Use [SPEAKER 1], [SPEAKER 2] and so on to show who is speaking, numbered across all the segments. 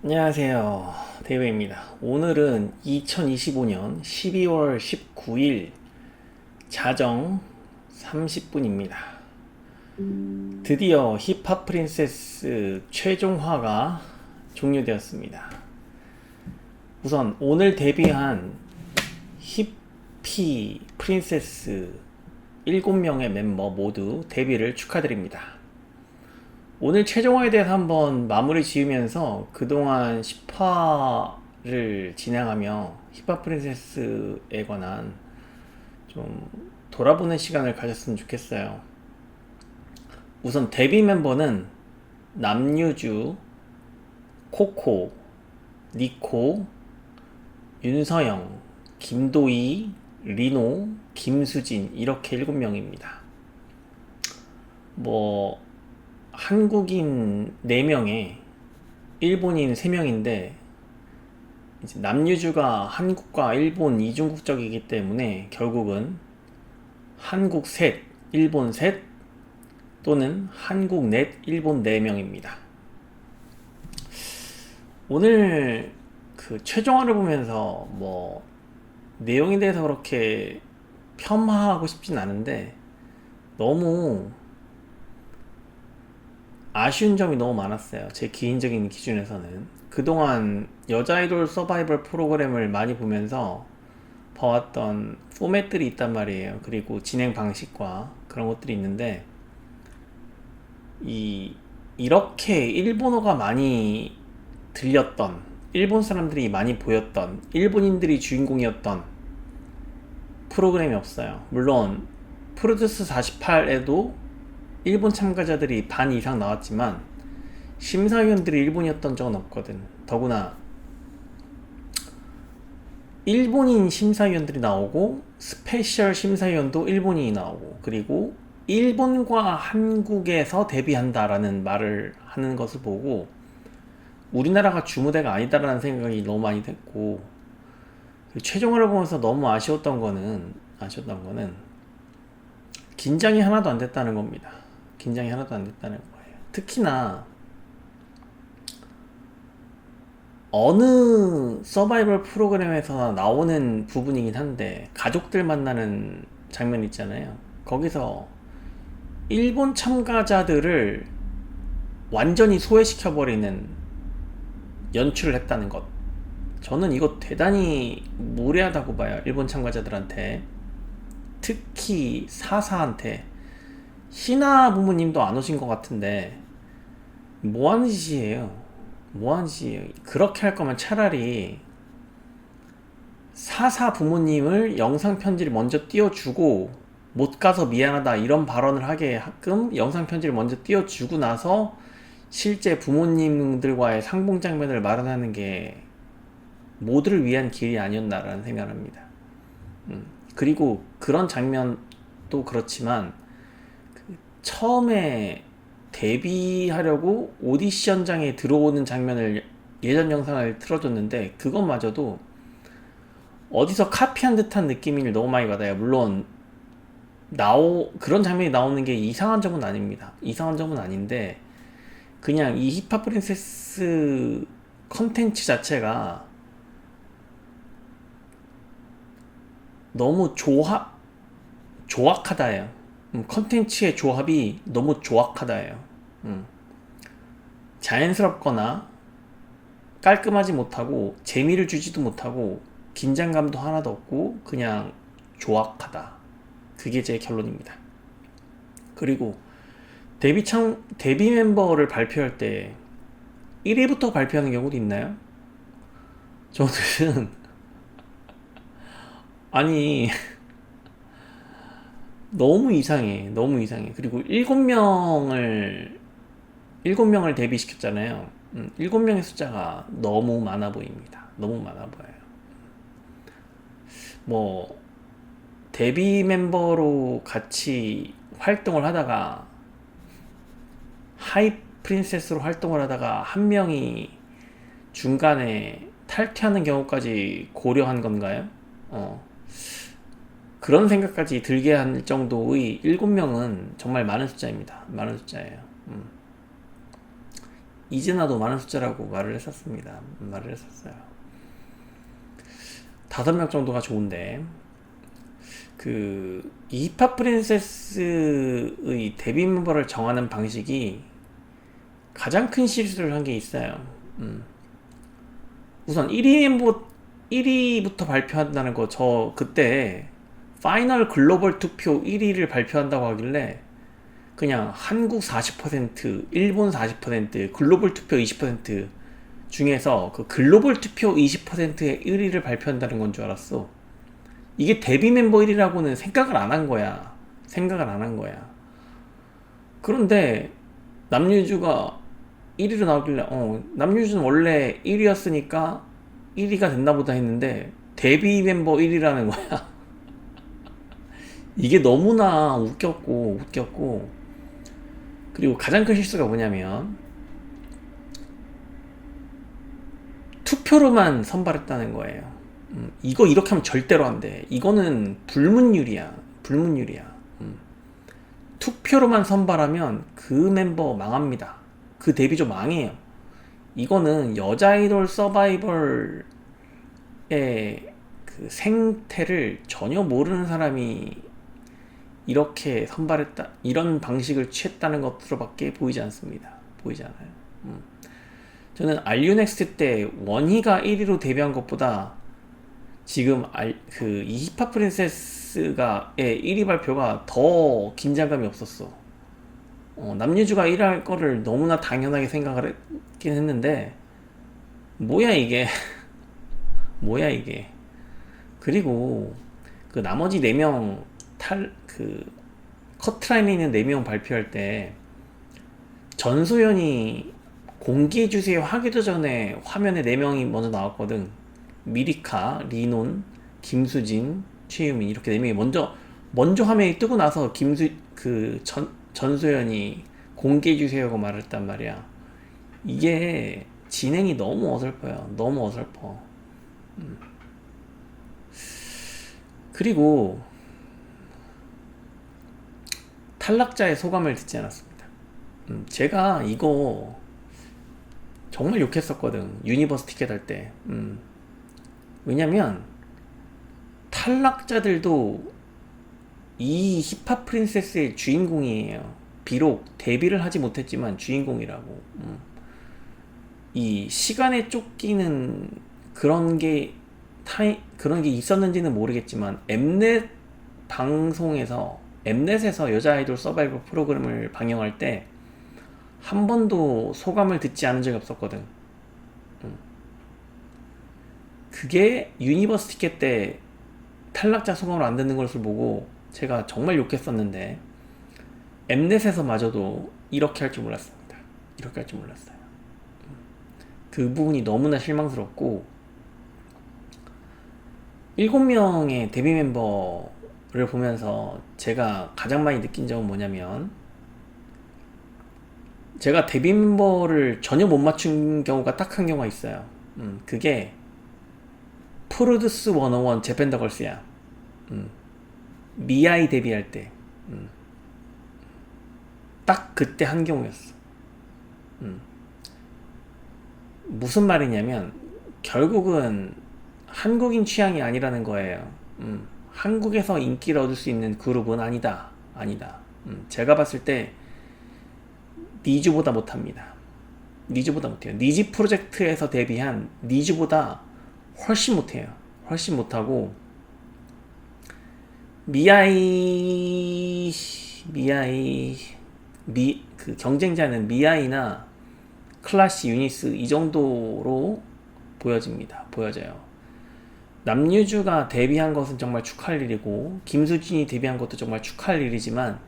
[SPEAKER 1] 안녕하세요. 데이브입니다. 오늘은 2025년 12월 19일 자정 30분입니다. 드디어 힙합 프린세스 최종화가 종료되었습니다. 우선 오늘 데뷔한 힙피 프린세스 7명의 멤버 모두 데뷔를 축하드립니다. 오늘 최종화에 대해서 한번 마무리 지으면서 그동안 10화를 진행하며 힙합 프린세스에 관한 좀 돌아보는 시간을 가졌으면 좋겠어요. 우선 데뷔 멤버는 남유주, 코코, 니코, 윤서영, 김도희, 리노, 김수진 이렇게 7명입니다. 한국인 4명에 일본인 3명인데 이제 남유주가 한국과 일본 이중국적이기 때문에 결국은 한국 셋, 일본 셋 또는 한국 넷, 일본 4명입니다. 오늘 그 최종화를 보면서 내용에 대해서 그렇게 폄하하고 싶진 않은데 너무 아쉬운 점이 너무 많았어요. 제 개인적인 기준에서는. 그동안 여자 아이돌 서바이벌 프로그램을 많이 보면서 봐왔던 포맷들이 있단 말이에요. 그리고 진행 방식과 그런 것들이 있는데 이렇게 일본어가 많이 들렸던, 일본 사람들이 많이 보였던, 일본인들이 주인공이었던 프로그램이 없어요. 물론 프로듀스 48에도 일본 참가자들이 반 이상 나왔지만 심사위원들이 일본이었던 적은 없거든. 더구나 일본인 심사위원들이 나오고 스페셜 심사위원도 일본인이 나오고, 그리고 일본과 한국에서 데뷔한다라는 말을 하는 것을 보고 우리나라가 주무대가 아니다라는 생각이 너무 많이 됐고, 최종화를 보면서 너무 아쉬웠던 거는 긴장이 하나도 안 됐다는 겁니다. 긴장이 하나도 안 됐다는 거예요. 특히나 어느 서바이벌 프로그램에서나 나오는 부분이긴 한데 가족들 만나는 장면 있잖아요. 거기서 일본 참가자들을 완전히 소외시켜버리는 연출을 했다는 것, 저는 이거 대단히 무례하다고 봐요. 일본 참가자들한테, 특히 사사한테. 신하 부모님도 안 오신 것 같은데 뭐하는 짓이에요? 뭐하는 짓이에요? 그렇게 할 거면 차라리 사사 부모님을 영상 편지를 먼저 띄워주고, 못 가서 미안하다 이런 발언을 하게끔 영상 편지를 먼저 띄워주고 나서 실제 부모님들과의 상봉 장면을 마련하는 게 모두를 위한 길이 아니었나라는 생각을 합니다. 그리고 그런 장면도 그렇지만 처음에 데뷔하려고 오디션장에 들어오는 장면을, 예전 영상을 틀어줬는데 그것마저도 어디서 카피한 듯한 느낌을 너무 많이 받아요. 물론 그런 장면이 나오는 게 이상한 점은 아닙니다. 이상한 점은 아닌데 그냥 이 힙합 프린세스 컨텐츠 자체가 너무 조악하다예요. 컨텐츠의 조합이 너무 조악하다예요. 자연스럽거나 깔끔하지 못하고 재미를 주지도 못하고 긴장감도 하나도 없고 그냥 조악하다. 그게 제 결론입니다. 그리고 데뷔 멤버를 발표할 때 1위부터 발표하는 경우도 있나요? 저는 아니 너무 이상해. 너무 이상해. 그리고 7명을 데뷔시켰잖아요. 7명의 숫자가 너무 많아 보입니다. 너무 많아 보여요. 데뷔 멤버로 같이 활동을 하다가 하이 프린세스로 활동을 하다가 한 명이 중간에 탈퇴하는 경우까지 고려한 건가요? 그런 생각까지 들게 할 정도의 7명은 정말 많은 숫자입니다. 많은 숫자예요. 이즈나도 많은 숫자라고 말을 했었어요. 5명 정도가 좋은데, 이 힙합 프린세스의 데뷔 멤버를 정하는 방식이 가장 큰 실수를 한 게 있어요. 우선 1위부터 발표한다는 거, 저 그때 파이널 글로벌 투표 1위를 발표한다고 하길래 그냥 한국 40%, 일본 40%, 글로벌 투표 20% 중에서 그 글로벌 투표 20%의 1위를 발표한다는 건 줄 알았어. 이게 데뷔 멤버 1위라고는 생각을 안 한 거야. 그런데 남유주가 1위로 나오길래 남유주는 원래 1위였으니까 1위가 됐나 보다 했는데 데뷔 멤버 1위라는 거야. 이게 너무나 웃겼고 그리고 가장 큰 실수가 뭐냐면 투표로만 선발했다는 거예요. 이거 이렇게 하면 절대로 안 돼. 이거는 불문율이야. 투표로만 선발하면 그 멤버 망합니다. 그 데뷔조 망해요. 이거는 여자 아이돌 서바이벌의 그 생태를 전혀 모르는 사람이 이렇게 선발했다, 이런 방식을 취했다는 것으로밖에 보이지 않습니다. 보이지 않아요. 저는 알유넥스트 때 원희가 1위로 데뷔한 것보다 지금 이 힙합 프린세스가 1위 발표가 더 긴장감이 없었어. 남유주가 1위 할 거를 너무나 당연하게 생각을 했긴 했는데 뭐야 이게. 그리고 그 나머지 4명 커트라인에 있는 4명 발표할 때 전소연이 공개해주세요 하기도 전에 화면에 4명이 먼저 나왔거든. 미리카, 리논, 김수진, 최유민 이렇게 4명이 먼저 화면이 뜨고 나서 전소연이 공개해주세요고 말했단 말이야. 이게 진행이 너무 어설퍼. 그리고 탈락자의 소감을 듣지 않았습니다. 제가 이거 정말 욕했었거든. 유니버스 티켓 할 때. 왜냐면 탈락자들도 이 힙합 프린세스의 주인공이에요. 비록 데뷔를 하지 못했지만 주인공이라고. 이 시간에 쫓기는 그런 게 있었는지는 모르겠지만 엠넷에서 여자 아이돌 서바이벌 프로그램을 방영할 때 한 번도 소감을 듣지 않은 적이 없었거든. 그게 유니버스 티켓 때 탈락자 소감을 안 듣는 것을 보고 제가 정말 욕했었는데 엠넷에서마저도 이렇게 할 줄 몰랐습니다. 그 부분이 너무나 실망스럽고 7명의 데뷔 멤버를 보면서 제가 가장 많이 느낀 점은 뭐냐면 제가 데뷔 멤버를 전혀 못 맞춘 경우가 딱 한 경우가 있어요. 그게 프로듀스 101 재팬더걸스야. 미아이 데뷔할 때 딱 그때 한 경우였어. 무슨 말이냐면 결국은 한국인 취향이 아니라는 거예요. 한국에서 인기를 얻을 수 있는 그룹은 아니다. 제가 봤을 때 니즈보다 못해요. 니즈 프로젝트에서 데뷔한 니즈보다 훨씬 못하고 그 경쟁자는 미아이나 클래시 유니스 이 정도로 보여져요. 남유주가 데뷔한 것은 정말 축하할 일이고 김수진이 데뷔한 것도 정말 축하할 일이지만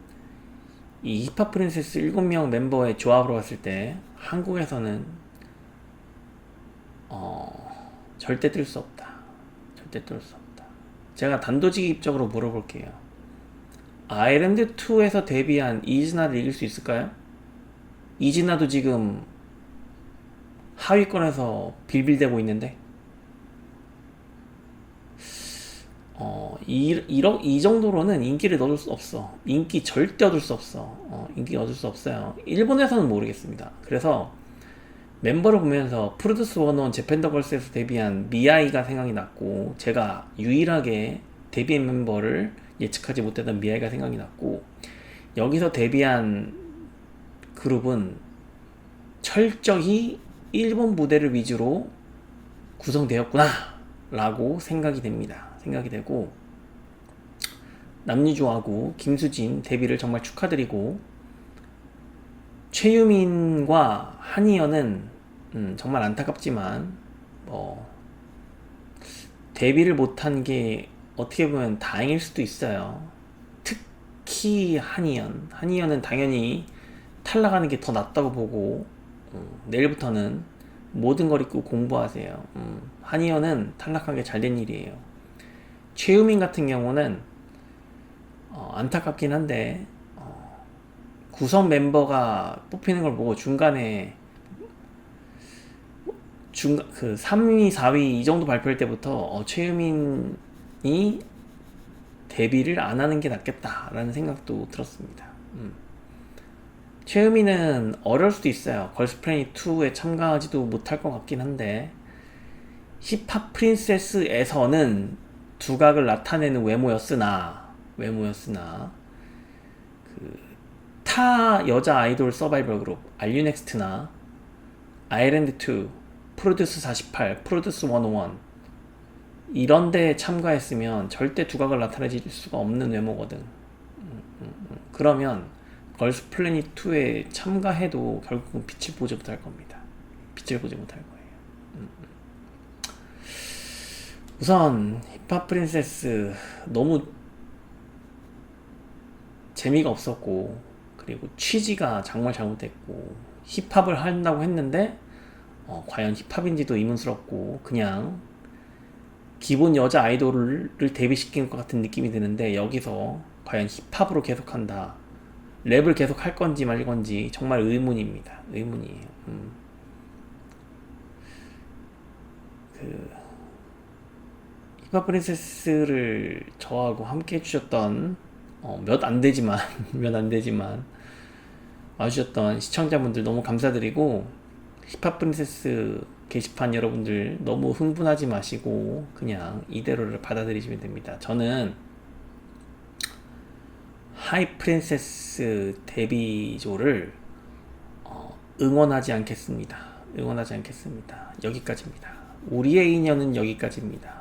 [SPEAKER 1] 이 힙합 프린세스 7명 멤버의 조합으로 봤을 때 한국에서는 절대 뜰 수 없다. 제가 단도직입적으로 물어볼게요. 아일랜드2에서 데뷔한 이즈나를 이길 수 있을까요? 이즈나도 지금 하위권에서 빌빌대고 있는데 이 정도로는 인기를 얻을 수 없어. 인기 절대 얻을 수 없어요. 일본에서는 모르겠습니다. 그래서 멤버를 보면서 프로듀스 101 재팬더걸스에서 데뷔한 미아이가 생각이 났고, 제가 유일하게 데뷔 멤버를 예측하지 못했던 미아이가 생각이 났고, 여기서 데뷔한 그룹은 철저히 일본 무대를 위주로 구성되었구나 라고 생각이 됩니다. 생각이 되고, 남유주하고 김수진 데뷔를 정말 축하드리고, 최유민과 한희연은 정말 안타깝지만 데뷔를 못한 게 어떻게 보면 다행일 수도 있어요. 특히 한희연은 당연히 탈락하는 게 더 낫다고 보고, 내일부터는 모든 걸 잊고 공부하세요. 한희연은 탈락한 게 잘된 일이에요. 최유민 같은 경우는 안타깝긴 한데, 구성 멤버가 뽑히는 걸 보고 중간에 그 3위, 4위 이 정도 발표할 때부터 최유민이 데뷔를 안 하는 게 낫겠다라는 생각도 들었습니다. 최유민은 어려울 수도 있어요. 걸스플래닛 2에 참가하지도 못할 것 같긴 한데, 힙합 프린세스에서는 두각을 나타내는 외모였으나 타 여자 아이돌 서바이벌 그룹 알유넥스트나 아일랜드2, 프로듀스 48, 프로듀스 101 이런데 참가했으면 절대 두각을 나타내줄 수가 없는 외모거든. 그러면 걸스 플래닛 2에 참가해도 결국은 빛을 보지 못할 겁니다. 빛을 보지 못할 거예요. 우선 힙합 프린세스 너무 재미가 없었고, 그리고 취지가 정말 잘못됐고, 힙합을 한다고 했는데 과연 힙합인지도 의문스럽고, 그냥 기본 여자 아이돌을 데뷔시킨 것 같은 느낌이 드는데, 여기서 과연 힙합으로 계속한다, 랩을 계속 할 건지 말 건지 정말 의문입니다. 의문이에요. 힙합 프린세스를 저하고 함께 해주셨던 몇 안 되지만 와주셨던 시청자분들 너무 감사드리고, 힙합 프린세스 게시판 여러분들 너무 흥분하지 마시고 그냥 이대로를 받아들이시면 됩니다. 저는 하이 프린세스 데뷔조를 응원하지 않겠습니다. 여기까지입니다. 우리의 인연은 여기까지입니다.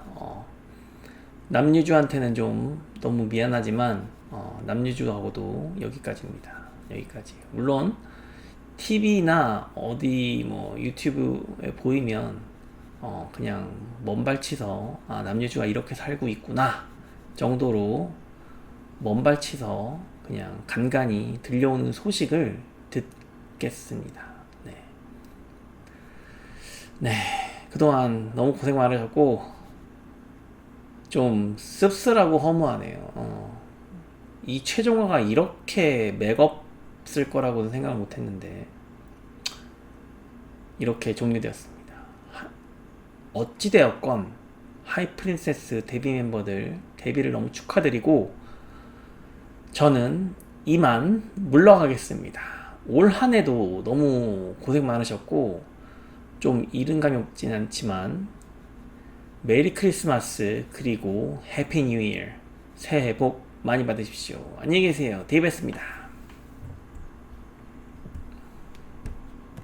[SPEAKER 1] 남유주한테는 좀 너무 미안하지만 남유주하고도 여기까지입니다. 여기까지. 물론 TV나 어디 뭐 유튜브에 보이면 그냥 먼발치서 남유주가 이렇게 살고 있구나 정도로 먼발치서 그냥 간간히 들려오는 소식을 듣겠습니다. 네. 그동안 너무 고생 많으셨고 좀 씁쓸하고 허무하네요. 이 최종화가 이렇게 맥없을 거라고는 생각을 못했는데 이렇게 종료되었습니다. 어찌되었건 하이프린세스 데뷔 멤버들 데뷔를 너무 축하드리고, 저는 이만 물러가겠습니다. 올 한해도 너무 고생 많으셨고 좀 이른감이 없진 않지만 메리 크리스마스 그리고 해피 뉴 이어, 새해 복 많이 받으십시오. 안녕히 계세요. 데이비였습니다.